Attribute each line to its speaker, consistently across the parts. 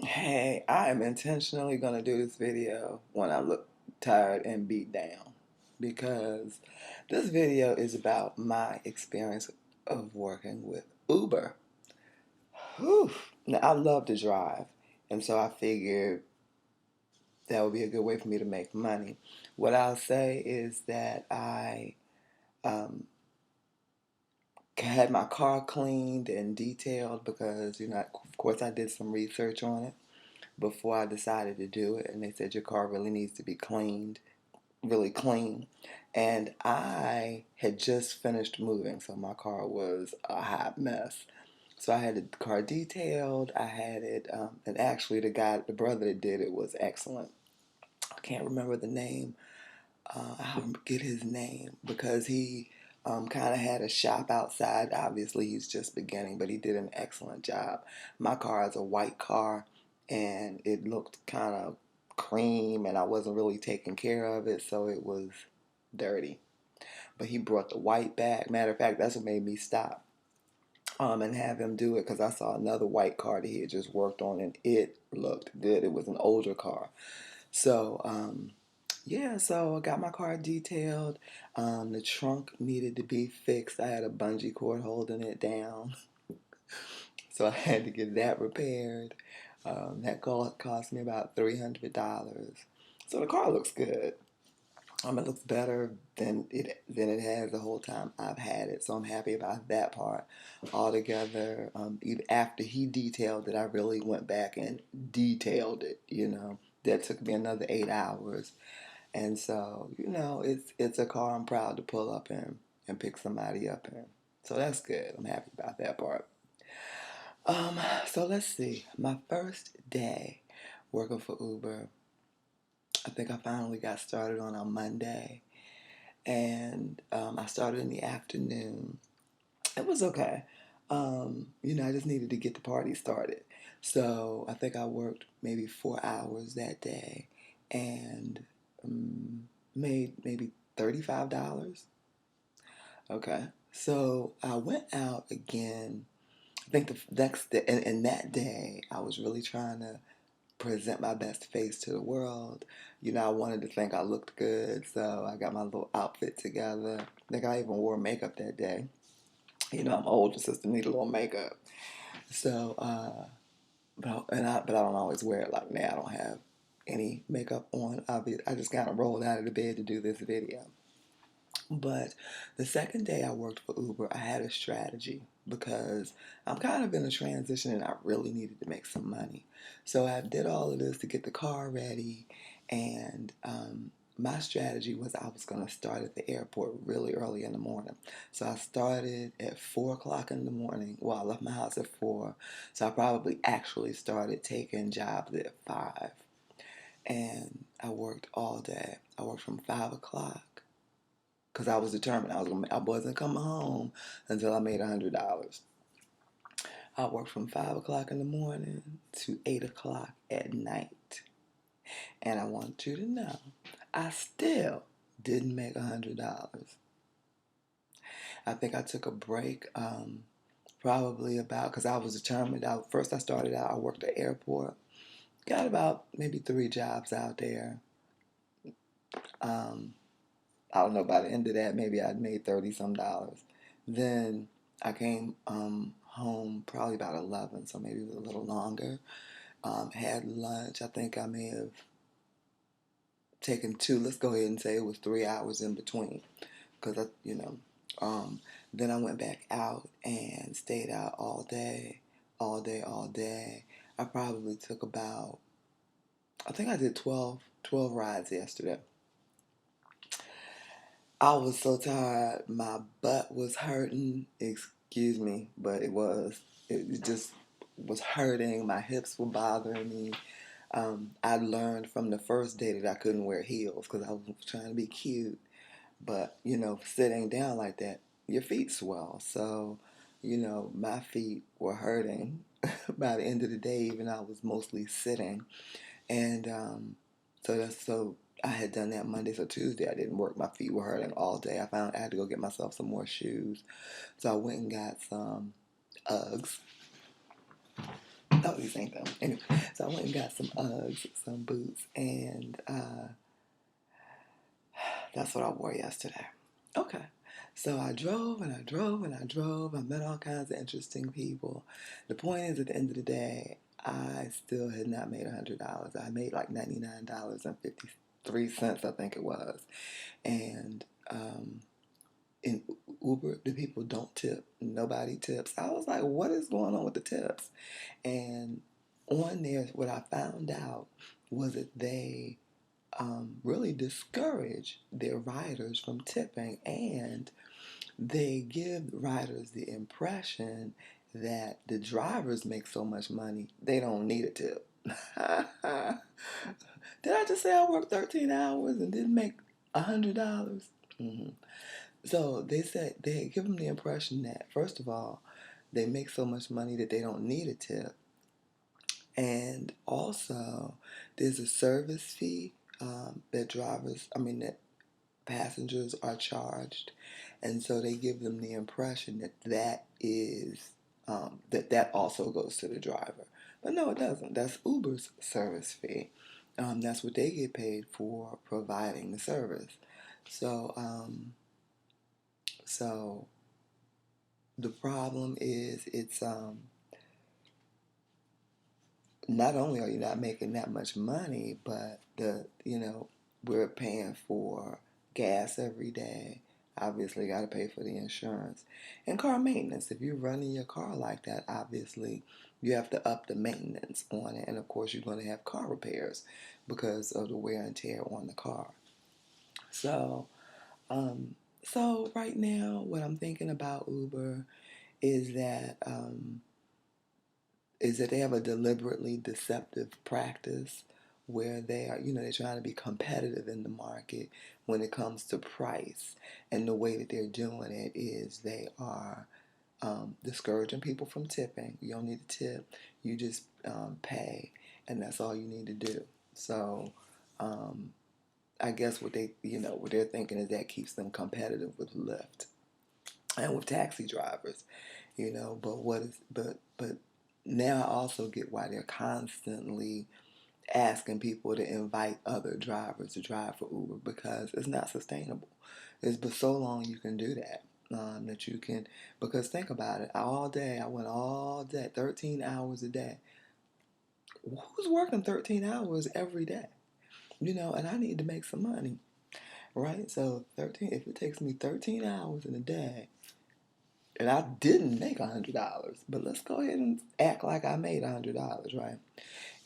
Speaker 1: Hey, I am intentionally going to do this video when I look tired and beat down because this video is about my experience of working with Uber. Whew. Now, I love to drive, and so I figured that would be a good way for me to make money. What I'll say is that I um, had my car cleaned and detailed because, of course, I did some research on it before I decided to do it, and they said your car really needs to be cleaned, really clean. And I had just finished moving, so my car was a hot mess. So I had the car detailed. I had it, and actually, the brother that did it was excellent. I can't remember the name. I'll get his name because he kind of had a shop outside. Obviously, he's just beginning, but he did an excellent job. My car is a white car, and it looked kind of cream, and I wasn't really taking care of it, so it was dirty. But he brought the white back. Matter of fact, that's what made me stop and have him do it because I saw another white car that he had just worked on, and it looked good. It was an older car. So, yeah, so I got my car detailed. The trunk needed to be fixed. I had a bungee cord holding it down, so I had to get that repaired. That cost me about $300. So the car looks good. It looks better than it has the whole time I've had it. So I'm happy about that part. Altogether, even after he detailed it, I really went back and detailed it. That took me another 8 hours. And so, it's a car I'm proud to pull up in and pick somebody up in. So that's good. I'm happy about that part. So let's see. My first day working for Uber, I think I finally got started on a Monday, and I started in the afternoon. It was okay. I just needed to get the party started. So I think I worked maybe 4 hours that day, and made maybe $35. Okay. So I went out again. I think the next day, and that day, I was really trying to present my best face to the world. I wanted to think I looked good, so I got my little outfit together. I think I even wore makeup that day. I'm older, sister need a little makeup. So, but I don't always wear it like now. I don't have any makeup on. I just kind of rolled out of the bed to do this video. But the second day I worked for Uber, I had a strategy because I'm kind of in a transition and I really needed to make some money. So I did all of this to get the car ready, and my strategy was I was going to start at the airport really early in the morning. So I started at 4 o'clock in the morning. Well, I left my house at 4, so I probably actually started taking jobs at 5. And I worked all day. I worked from 5 o'clock because I was determined I wasn't coming home until I made $100. I worked from 5 o'clock in the morning to 8 o'clock at night, and I want you to know I still didn't make $100. I think I took a break, probably about because I was determined. First I started out. I worked at the airport. Got about maybe 3 jobs out there. Um, I don't know, by the end of that, maybe I'd made 30 some dollars. Then I came home probably about 11, so maybe it was a little longer. Had lunch. I think I may have taken two, let's go ahead and say it was 3 hours in between. Because then I went back out and stayed out all day, all day, all day. I probably took I think I did 12 rides yesterday. I was so tired. My butt was hurting. Excuse me, but it just was hurting. My hips were bothering me. I learned from the first day that I couldn't wear heels because I was trying to be cute. But, sitting down like that, your feet swell. So, my feet were hurting by the end of the day, even though I was mostly sitting. And so I had done that Monday. So Tuesday I didn't work. My feet were hurting all day. I found I had to go get myself some more shoes. So I went and got some Uggs. Oh, these ain't them. Anyway, so I went and got some Uggs, some boots, and that's what I wore yesterday. Okay. So I drove and I drove and I drove. I met all kinds of interesting people. The point is, at the end of the day, I still had not made $100. I made like $99.53, I think it was. And in Uber, the people don't tip. Nobody tips. I was like, what is going on with the tips? And on there, what I found out was that they really discourage their riders from tipping, and they give riders the impression that the drivers make so much money they don't need a tip. Did I just say I worked 13 hours and didn't make $100? Mm-hmm. So they said they give them the impression that, first of all, they make so much money that they don't need a tip. And also, there's a service fee that passengers are charged. And so they give them the impression that that also goes to the driver. But no, it doesn't. That's Uber's service fee. That's what they get paid for providing the service. So, so the problem is not only are you not making that much money, but we're paying for gas every day. Obviously, got to pay for the insurance and car maintenance. If you're running your car like that, obviously you have to up the maintenance on it, and of course you're going to have car repairs because of the wear and tear on the car. So, so right now, what I'm thinking about Uber is that they have a deliberately deceptive practice where they're trying to be competitive in the market when it comes to price. And the way that they're doing it is they are discouraging people from tipping. You don't need to tip, you just pay, and that's all you need to do. So I guess what they're thinking is that keeps them competitive with Lyft and with taxi drivers. But now I also get why they're constantly asking people to invite other drivers to drive for Uber, because it's not sustainable. It's been so long you can do that. That you can, because think about it, I went all day, 13 hours a day. Who's working 13 hours every day? And I need to make some money, right? So if it takes me 13 hours in a day, and I didn't make $100, but let's go ahead and act like I made $100, right?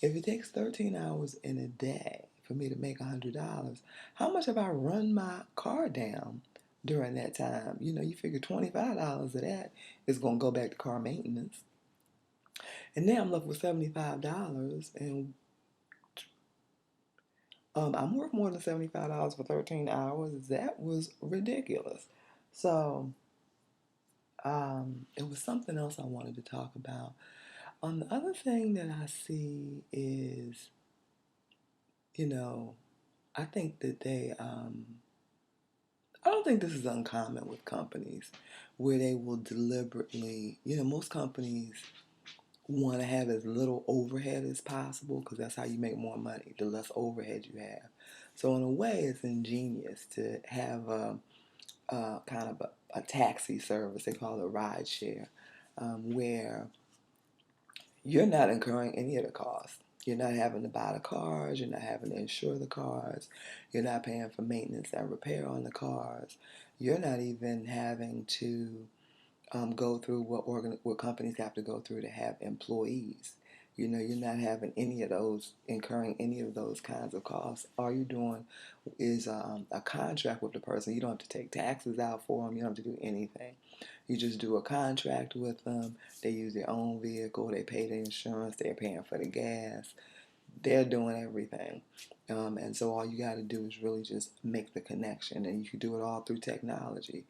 Speaker 1: If it takes 13 hours in a day for me to make $100, how much have I run my car down during that time? You figure $25 of that is going to go back to car maintenance. And now I'm left with $75, and I'm worth more than $75 for 13 hours. That was ridiculous. So, it was something else I wanted to talk about. The other thing that I see is, you know, I think that I don't think this is uncommon with companies where they will deliberately, most companies want to have as little overhead as possible because that's how you make more money, the less overhead you have. So, in a way, it's ingenious to have kind of a taxi service, they call it ride share, where you're not incurring any of the costs. You're not having to buy the cars. You're not having to insure the cars. You're not paying for maintenance and repair on the cars. You're not even having to go through what companies have to go through to have employees. You're not having incurring any of those kinds of costs. All you're doing is a contract with the person. You don't have to take taxes out for them. You don't have to do anything. You just do a contract with them. They use their own vehicle. They pay the insurance. They're paying for the gas. They're doing everything. And so all you got to do is really just make the connection. And you can do it all through technology.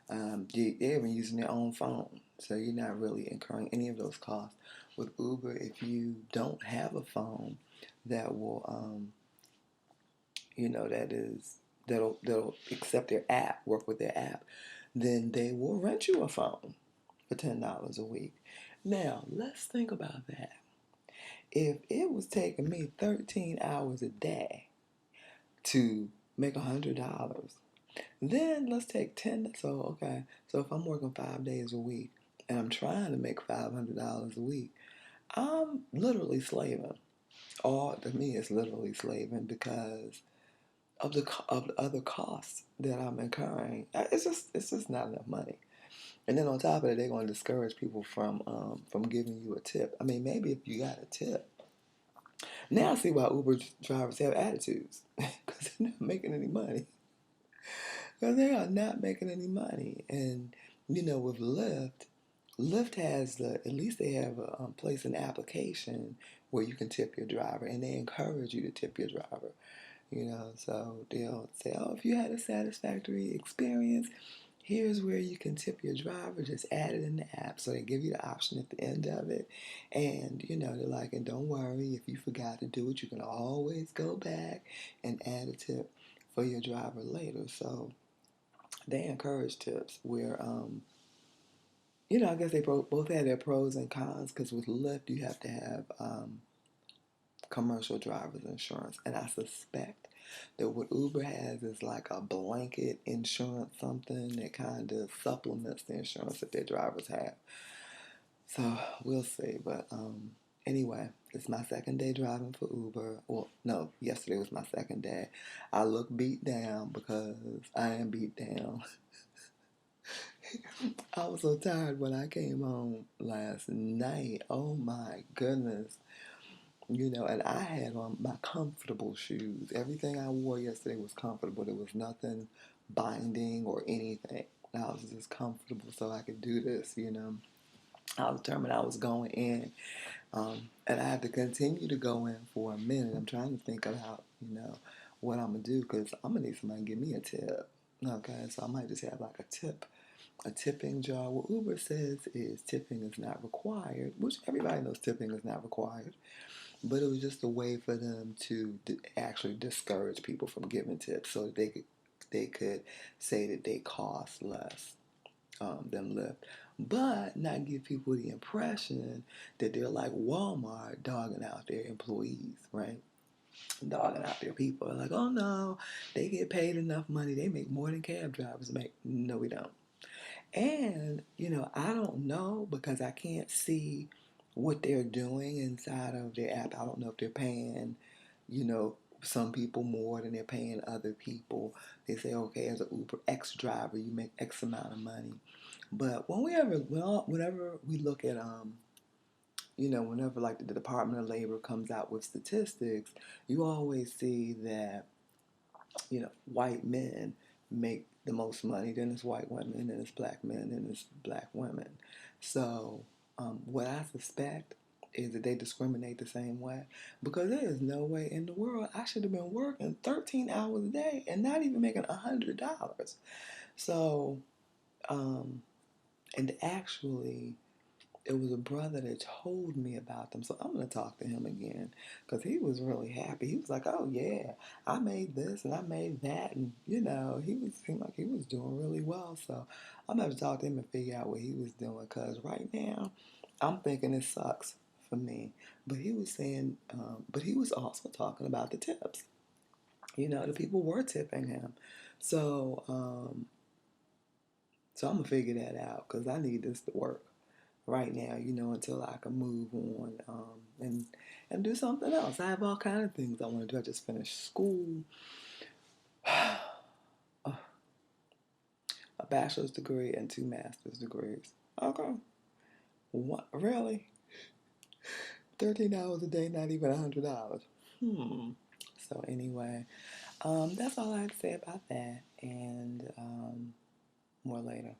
Speaker 1: They're even using their own phone. So you're not really incurring any of those costs. With Uber, if you don't have a phone that will, that'll accept their app, work with their app, then they will rent you a phone for $10 a week. Now, let's think about that. If it was taking me 13 hours a day to make $100, then let's take 10. So, okay. So if I'm working 5 days a week and I'm trying to make $500 a week, I'm literally slaving. All to me, it's literally slaving because of the other costs that I'm incurring. It's just not enough money. And then on top of it, they're going to discourage people from giving you a tip. I mean, maybe if you got a tip. Now I see why Uber drivers have attitudes because they're not making any money. Because they are not making any money. And with Lyft, Lyft has at least they have a place an application where you can tip your driver, and they encourage you to tip your driver. So they'll say, oh, if you had a satisfactory experience, here's where you can tip your driver. Just add it in the app. So they give you the option at the end of it. And, they're like, and don't worry, if you forgot to do it, you can always go back and add a tip for your driver later. So they encourage tips where, I guess they both have their pros and cons because with Lyft, you have to have commercial driver's insurance. And I suspect that what Uber has is like a blanket insurance, something that kind of supplements the insurance that their drivers have. So we'll see. But anyway, it's my second day driving for Uber. Well, no, yesterday was my second day. I look beat down because I am beat down. I was so tired when I came home last night. Oh my goodness. And I had on my comfortable shoes. Everything I wore yesterday was comfortable. There was nothing binding or anything. I was just comfortable so I could do this. I was determined I was going in. And I had to continue to go in for a minute. I'm trying to think about, what I'm going to do because I'm going to need somebody to give me a tip. Okay, so I might just have like a tipping jar. What Uber says is tipping is not required, which everybody knows tipping is not required. But it was just a way for them to actually discourage people from giving tips, so that they could say that they cost less than Lyft, but not give people the impression that they're like Walmart dogging out their employees, right? Dogging out their people. They're like, oh no, they get paid enough money. They make more than cab drivers make. No, we don't. And, I don't know because I can't see what they're doing inside of their app. I don't know if they're paying, you know, some people more than they're paying other people. They say, okay, as an Uber X driver, you make X amount of money. But whenever we look at, whenever like the Department of Labor comes out with statistics, you always see that white men make the most money, then it's white women, then it's black men, then it's black women. So, what I suspect is that they discriminate the same way because there is no way in the world I should have been working 13 hours a day and not even making $100. So, and actually, it was a brother that told me about them. So I'm going to talk to him again because he was really happy. He was like, oh, yeah, I made this and I made that. And, seemed like he was doing really well. So I'm going to talk to him and figure out what he was doing because right now I'm thinking it sucks for me. But he was saying, but he was also talking about the tips. The people were tipping him. So, so I'm going to figure that out because I need this to work right now, until I can move on and do something else. I have all kinds of things I want to do. I just finished school, a bachelor's degree and 2 master's degrees. Okay, what really? 13 hours a day, not even $100. So anyway, that's all I have to say about that, and more later.